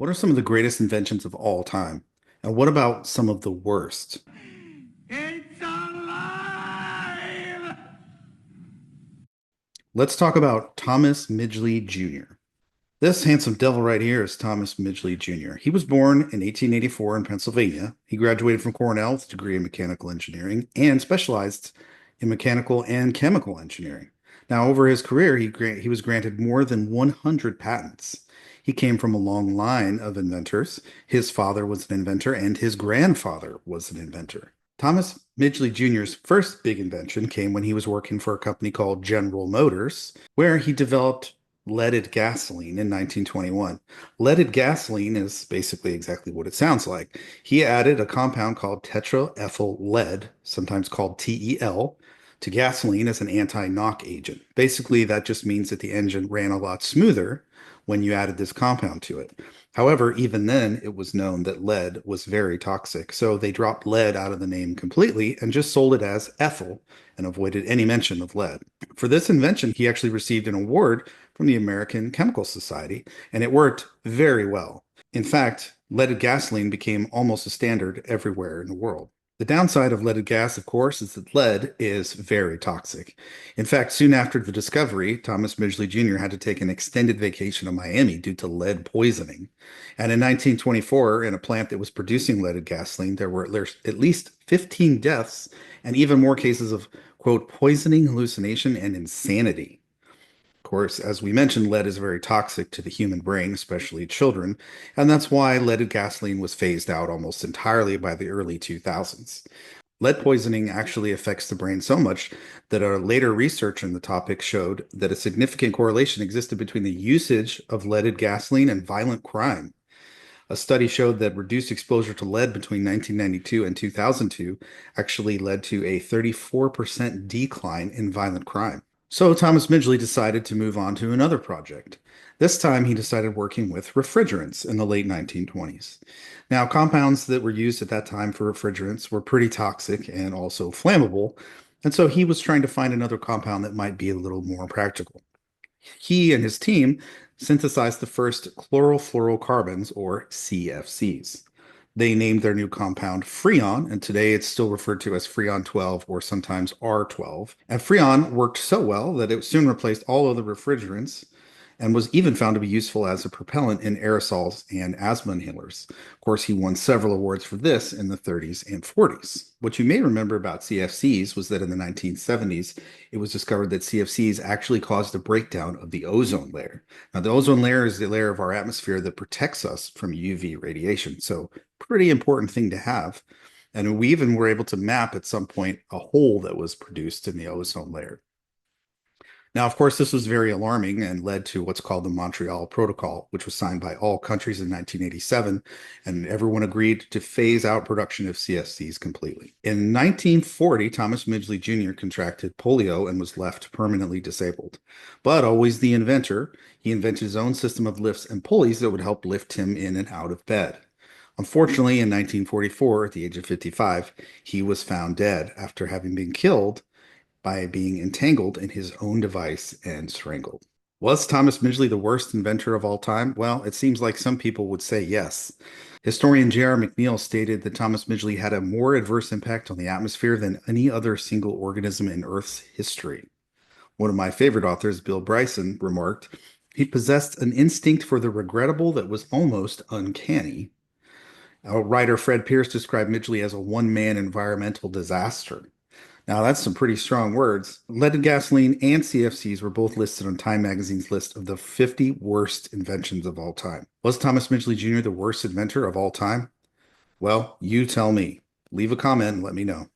What are some of the greatest inventions of all time? And what about some of the worst? It's alive! Let's talk about Thomas Midgley Jr. This handsome devil right here is Thomas Midgley Jr. He was born in 1884 in Pennsylvania. He graduated from Cornell with a degree in mechanical engineering and specialized in mechanical and chemical engineering. Now, over his career, he was granted more than 100 patents. He came from a long line of inventors. His father was an inventor, and his grandfather was an inventor. Thomas Midgley Jr.'s first big invention came when he was working for a company called General Motors, where he developed leaded gasoline in 1921. Leaded gasoline is basically exactly what it sounds like. He added a compound called tetraethyl lead, sometimes called TEL, to gasoline as an anti-knock agent. Basically, that just means that the engine ran a lot smoother when you added this compound to it. However, even then, it was known that lead was very toxic, so they dropped lead out of the name completely and just sold it as ethyl and avoided any mention of lead. For this invention, he actually received an award from the American Chemical Society, and it worked very well. In fact, leaded gasoline became almost a standard everywhere in the world. The downside of leaded gas, of course, is that lead is very toxic. In fact, soon after the discovery, Thomas Midgley Jr. had to take an extended vacation to Miami due to lead poisoning. And in 1924, in a plant that was producing leaded gasoline, there were at least 15 deaths and even more cases of, quote, poisoning, hallucination, and insanity. Of course, as we mentioned, lead is very toxic to the human brain, especially children, and that's why leaded gasoline was phased out almost entirely by the early 2000s. Lead poisoning actually affects the brain so much that a later research in the topic showed that a significant correlation existed between the usage of leaded gasoline and violent crime. A study showed that reduced exposure to lead between 1992 and 2002 actually led to a 34% decline in violent crime. So Thomas Midgley decided to move on to another project. This time he decided working with refrigerants in the late 1920s. Now, compounds that were used at that time for refrigerants were pretty toxic and also flammable, and so he was trying to find another compound that might be a little more practical. He and his team synthesized the first chlorofluorocarbons, or CFCs. They named their new compound Freon, and today it's still referred to as Freon 12 or sometimes R12. And Freon worked so well that it soon replaced all other refrigerants and was even found to be useful as a propellant in aerosols and asthma inhalers. Of course, he won several awards for this in the 30s and 40s. What you may remember about CFCs was that in the 1970s, it was discovered that CFCs actually caused a breakdown of the ozone layer. Now, the ozone layer is the layer of our atmosphere that protects us from UV radiation. So, pretty important thing to have. And we even were able to map at some point a hole that was produced in the ozone layer. Now, of course, this was very alarming and led to what's called the Montreal Protocol, which was signed by all countries in 1987, and everyone agreed to phase out production of CFCs completely. In 1940, Thomas Midgley Jr. contracted polio and was left permanently disabled. But always the inventor, he invented his own system of lifts and pulleys that would help lift him in and out of bed. Unfortunately, in 1944, at the age of 55, he was found dead after having been killed by being entangled in his own device and strangled. Was Thomas Midgley the worst inventor of all time? Well, it seems like some people would say yes. Historian J.R. McNeil stated that Thomas Midgley had a more adverse impact on the atmosphere than any other single organism in Earth's history. One of my favorite authors, Bill Bryson, remarked, he possessed an instinct for the regrettable that was almost uncanny. Writer Fred Pierce described Midgley as a one-man environmental disaster. Now, that's some pretty strong words. Leaded gasoline and CFCs were both listed on Time magazine's list of the 50 worst inventions of all time. Was Thomas Midgley Jr. the worst inventor of all time? Well, you tell me. Leave a comment and let me know.